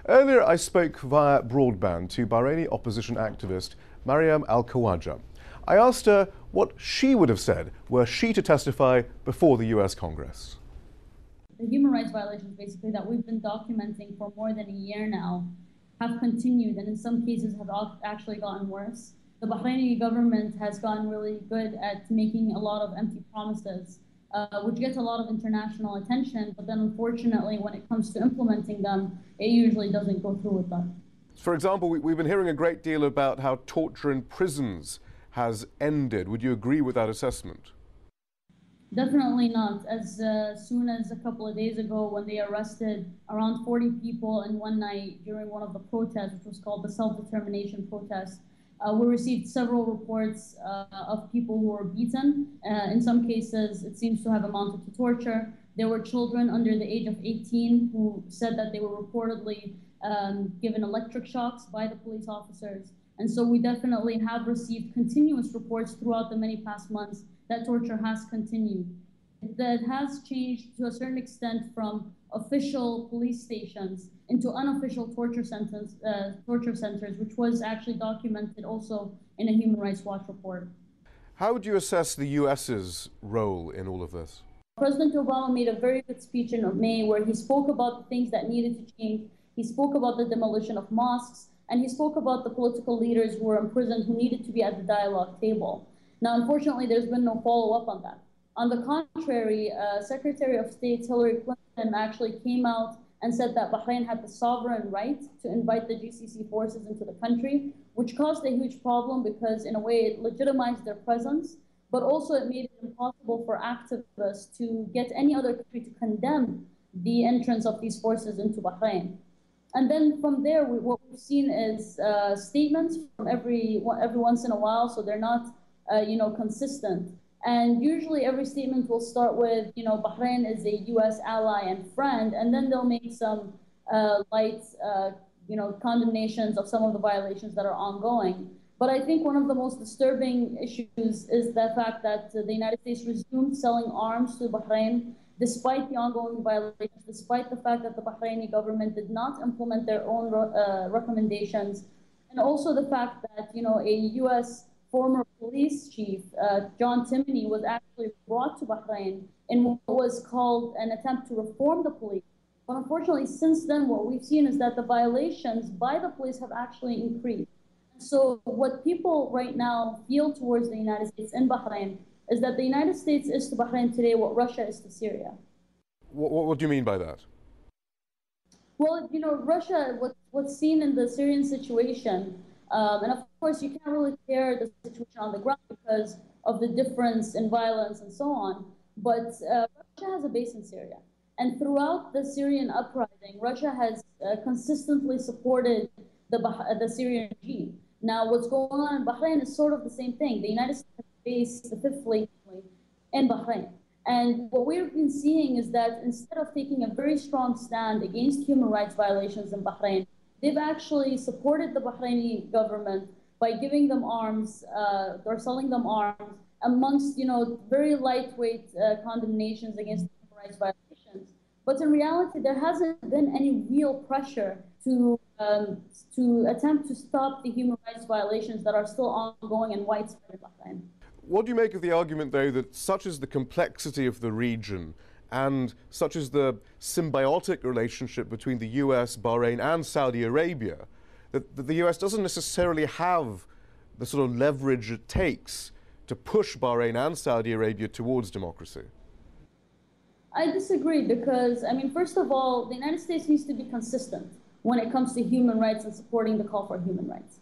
Earlier, I spoke via broadband to Bahraini opposition activist Maryam al-Khawaja. I asked her what she would have said were she to testify before the US Congress. The human rights violations, basically, that we've been documenting for more than a year now have continued, and in some cases have actually gotten worse. The Bahraini government has gotten really good at making a lot of empty promises, which gets a lot of international attention, but then unfortunately when it comes to implementing them, it usually doesn't go through with them. For example, we've been hearing a great deal about how torture in prisons has ended. Would you agree with that assessment? Definitely not. As soon as a couple of days ago, when they arrested around 40 people in one night during one of the protests, which was called the self-determination protest, we received several reports of people who were beaten. In some cases, it seems to have amounted to torture. There were children under the age of 18 who said that they were reportedly given electric shocks by the police officers. And so we definitely have received continuous reports throughout the many past months that torture has continued. That has changed to a certain extent from official police stations into unofficial torture centers, which was actually documented also in a Human Rights Watch report. How would you assess the US's role in all of this? President Obama made a very good speech in May where he spoke about the things that needed to change. He spoke about the demolition of mosques, and he spoke about the political leaders who were imprisoned who needed to be at the dialogue table. Now, unfortunately, there's been no follow-up on that. On the contrary, Secretary of State Hillary Clinton actually came out and said that Bahrain had the sovereign right to invite the GCC forces into the country, which caused a huge problem because, in a way, it legitimized their presence, but also it made it impossible for activists to get any other country to condemn the entrance of these forces into Bahrain. And then from there, what we've seen is statements from every once in a while, so they're not consistent. And usually every statement will start with, Bahrain is a US ally and friend, and then they'll make some light, condemnations of some of the violations that are ongoing. But I think one of the most disturbing issues is the fact that the United States resumed selling arms to Bahrain despite the ongoing violations, despite the fact that the Bahraini government did not implement their own recommendations, and also the fact that, a US former police chief, John Timoney, was actually brought to Bahrain in what was called an attempt to reform the police. But unfortunately, since then, what we've seen is that the violations by the police have actually increased. So what people right now feel towards the United States in Bahrain is that the United States is to Bahrain today what Russia is to Syria. What do you mean by that? Well, Russia, what's seen in the Syrian situation, and of course, you can't really compare the situation on the ground because of the difference in violence and so on. But Russia has a base in Syria. And throughout the Syrian uprising, Russia has consistently supported the Syrian regime. Now, what's going on in Bahrain is sort of the same thing. The United States has based the Fifth Fleet in Bahrain. And what we've been seeing is that instead of taking a very strong stand against human rights violations in Bahrain, they've actually supported the Bahraini government by giving them arms or selling them arms amongst, very lightweight condemnations against human rights violations. But in reality, there hasn't been any real pressure to attempt to stop the human rights violations that are still ongoing and widespread in Bahrain. What do you make of the argument, though, that such is the complexity of the region and such is the symbiotic relationship between the US, Bahrain, and Saudi Arabia, that the US doesn't necessarily have the sort of leverage it takes to push Bahrain and Saudi Arabia towards democracy? I disagree because, first of all, the United States needs to be consistent when it comes to human rights and supporting the call for human rights.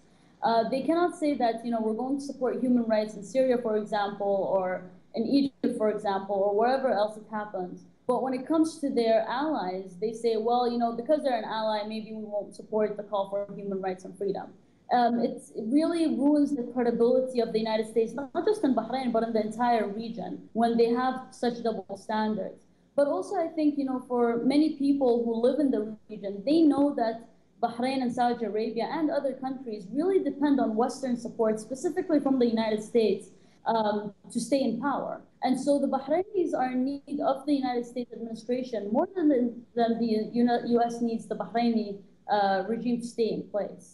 They cannot say that, we're going to support human rights in Syria, for example, or in Egypt, for example, or wherever else it happens. But when it comes to their allies, they say, well, because they're an ally, maybe we won't support the call for human rights and freedom. It really ruins the credibility of the United States, not just in Bahrain, but in the entire region, when they have such double standards. But also, I think, for many people who live in the region, they know that Bahrain and Saudi Arabia and other countries really depend on Western support, specifically from the United States, to stay in power. And so the Bahrainis are in need of the United States administration more than the US needs the Bahraini regime to stay in place.